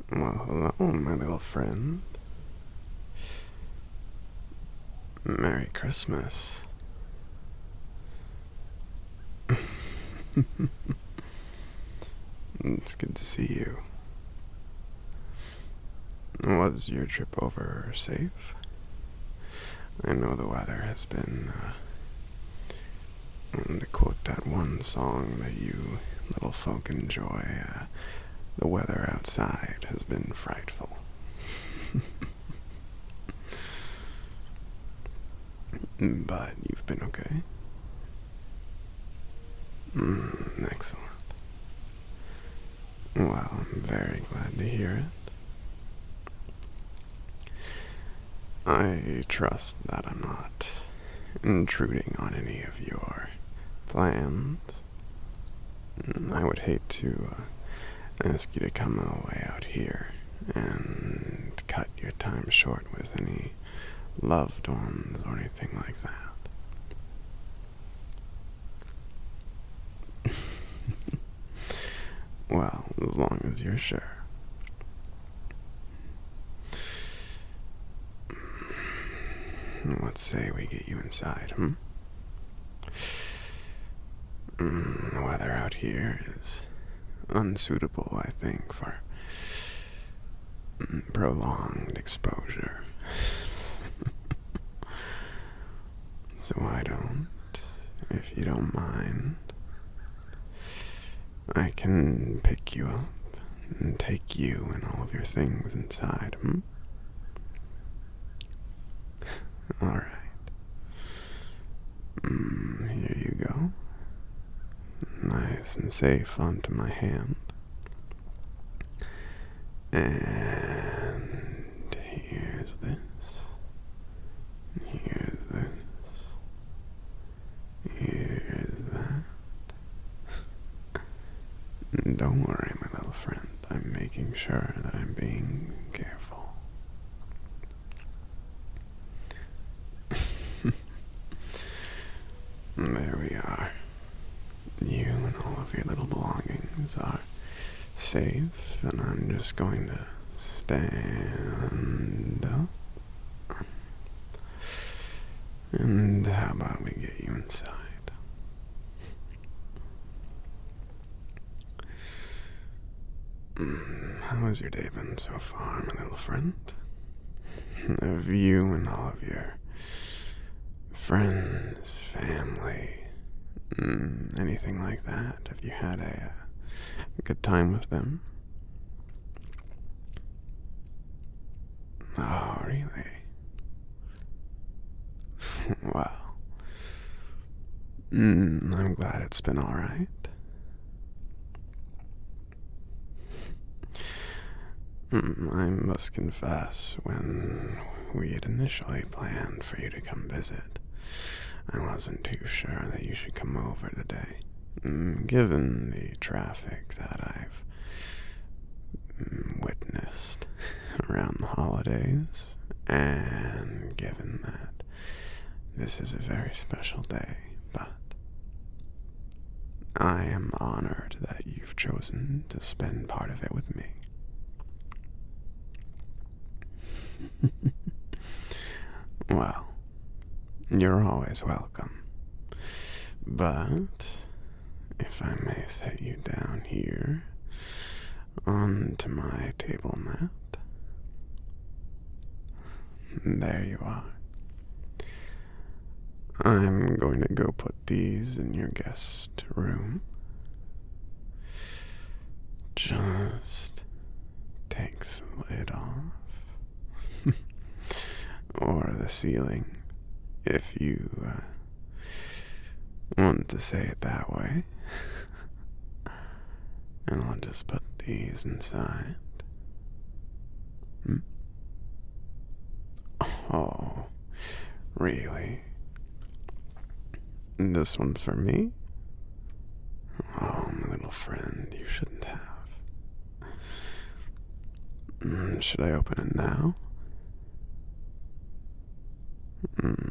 Well, hello, my little friend. Merry Christmas. It's good to see you. Was your trip over safe? I know the weather has been, to quote that one song that you little folk enjoy, the weather outside has been frightful. But you've been okay? Excellent. Well, I'm very glad to hear it. I trust that I'm not intruding on any of your plans. I would hate to ask you to come all the way out here and cut your time short with any loved ones or anything like that. Well, as long as you're sure. Let's say we get you inside, The weather out here is unsuitable, I think, for prolonged exposure. So I don't, if you don't mind, I can pick you up and take you and all of your things inside, Alright. Here you go. Nice and safe onto my hand. And here's this. Here's this. Here's that. Don't worry, my little friend. I'm making sure that I'm being careful. There we are. You and all of your little belongings are safe, and I'm just going to stand up. And how about we get you inside? How has your day been so far, my little friend? Have you and all of your friends, family, anything like that, have you had a good time with them? Oh, really? Well, I'm glad it's been alright. I must confess, when we had initially planned for you to come visit, I wasn't too sure that you should come over today. Given the traffic that I've witnessed around the holidays, and given that this is a very special day, but I am honored that you've chosen to spend part of it with me. Well, you're always welcome. But if I may set you down here onto my table mat, there you are. I'm going to go put these in your guest room. Just take the lid off. Or the ceiling, if you want to say it that way. And I'll just put these inside. Oh, really? This one's for me? Oh, my little friend, you shouldn't have. Should I open it now?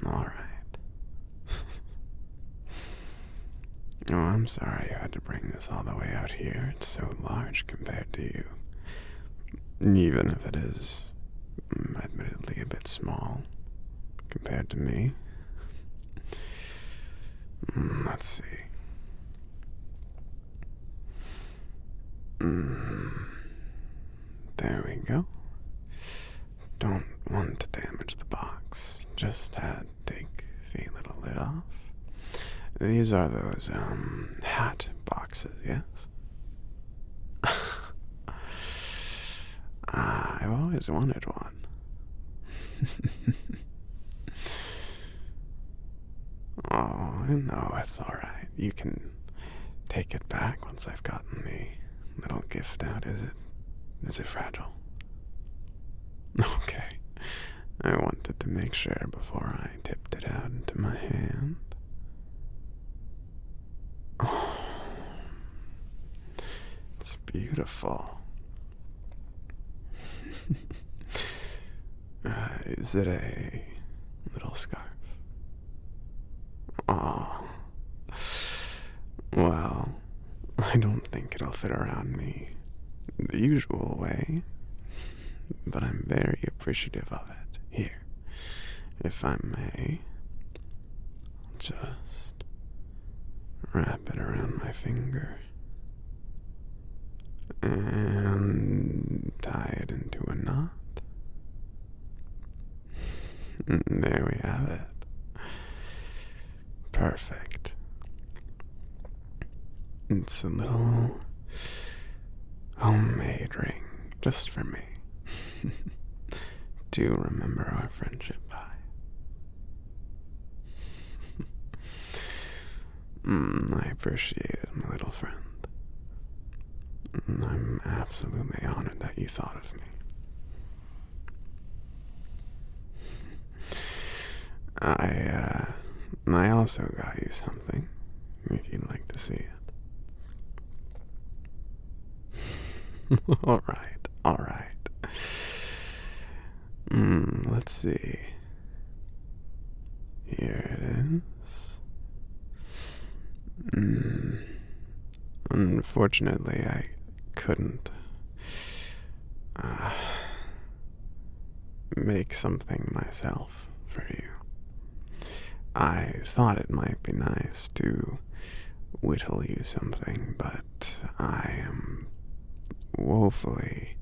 Alright. Oh, I'm sorry you had to bring this all the way out here. It's so large compared to you. even if it is admittedly a bit small compared to me. Let's see. There we go. Don't want to damage the box. Just had to take the little lid off. These are those, hat boxes, yes? I've always wanted one. Oh, no, it's alright. You can take it back once I've gotten the little gift out, is it? Is it fragile? Okay. I wanted to make sure before I tipped it out into my hand. Oh, it's beautiful. Is it a little scarf? Oh, well, I don't think it'll fit around me the usual way, but I'm very appreciative of it. Here, if I may, just wrap it around my finger and tie it into a knot. There we have it. Perfect. It's a little homemade ring just for me to remember our friendship by. I appreciate it, my little friend. I'm absolutely honored that you thought of me. I also got you something, if you'd like to see it. Alright. Let's see. Here it is. Unfortunately, I couldn't make something myself for you. I thought it might be nice to whittle you something, but I am woefully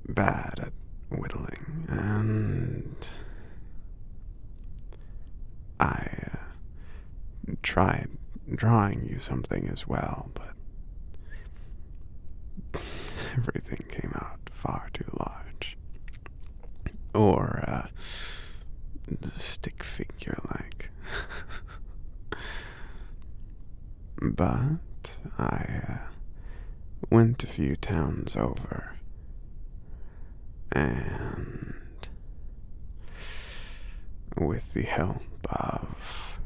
bad at whittling, and I tried drawing you something as well, but everything came out far too large. Or, stick figure like. But I went a few towns over, and with the help of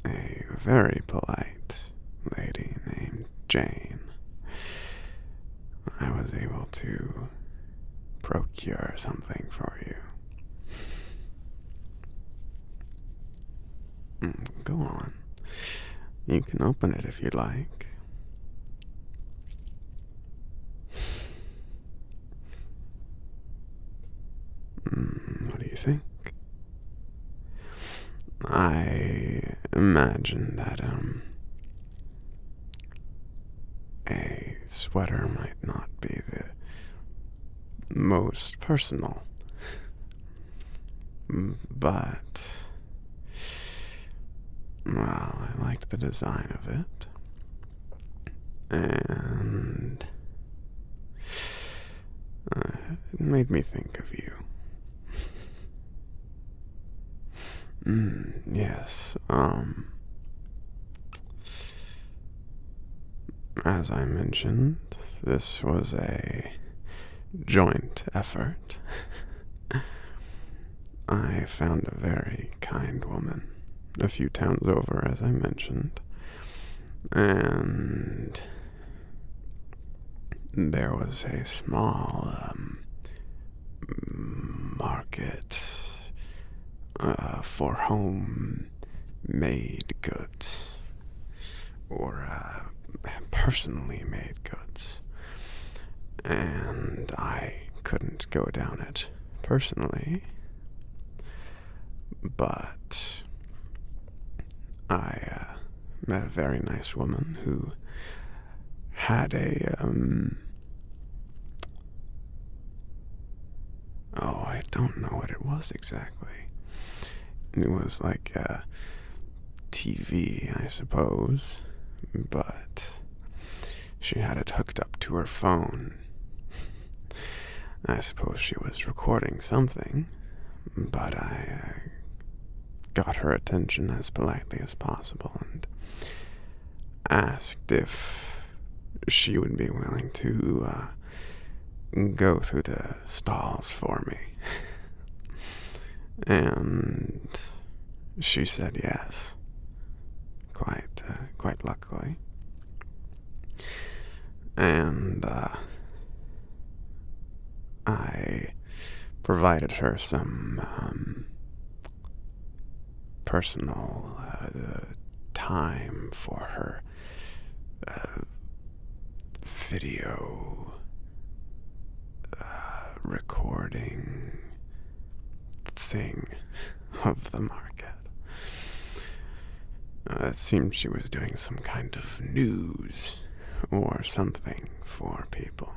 a very polite lady named Jane, I was able to procure something for you. Go on. You can open it if you'd like. What do you think? I imagine that, a sweater might not be the most personal, but, well, I liked the design of it, and it made me think of you. Yes, as I mentioned, this was a joint effort. I found a very kind woman a few towns over, as I mentioned, and there was a small market for home-made goods, or personally made goods, and I couldn't go down it personally, but I met a very nice woman who had I don't know what it was exactly. It was like a TV, I suppose, but she had it hooked up to her phone. I suppose she was recording something, but I got her attention as politely as possible and asked if she would be willing to go through the stalls for me. And she said yes, quite luckily. And I provided her some personal time for her video recording thing of the market. It seemed she was doing some kind of news or something for people.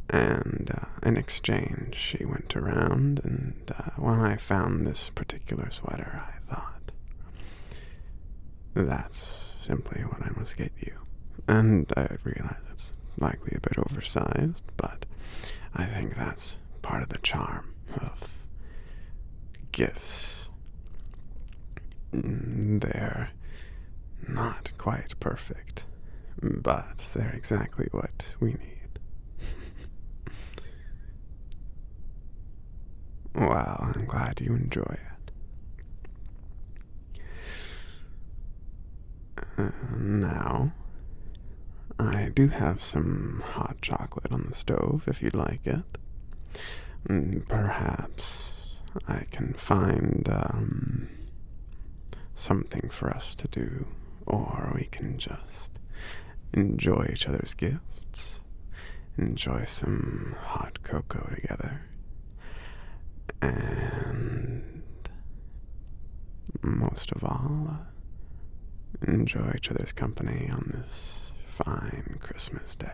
And in exchange, she went around, and when I found this particular sweater, I thought, that's simply what I must get you. And I realize it's likely a bit oversized, but I think that's part of the charm of gifts. They're not quite perfect, but they're exactly what we need. Well, I'm glad you enjoy it. Now, I do have some hot chocolate on the stove if you'd like it. Perhaps I can find something for us to do, or we can just enjoy each other's gifts, enjoy some hot cocoa together, and most of all, enjoy each other's company on this fine Christmas day.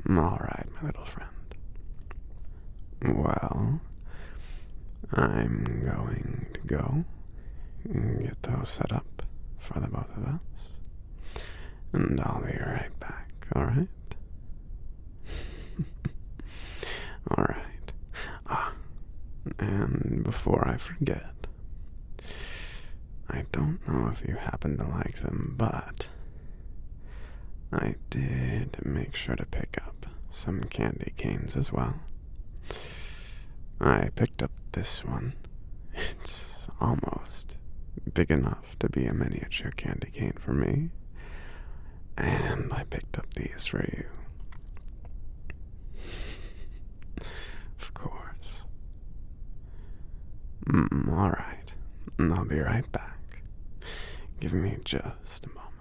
All right, my little friend. Well, I'm going to go and get those set up for the both of us, and I'll be right back, all right? All right. And before I forget, I don't know if you happen to like them, but I did make sure to pick up some candy canes as well. I picked up this one. It's almost big enough to be a miniature candy cane for me. And I picked up these for you. Of course. All right. I'll be right back. Give me just a moment.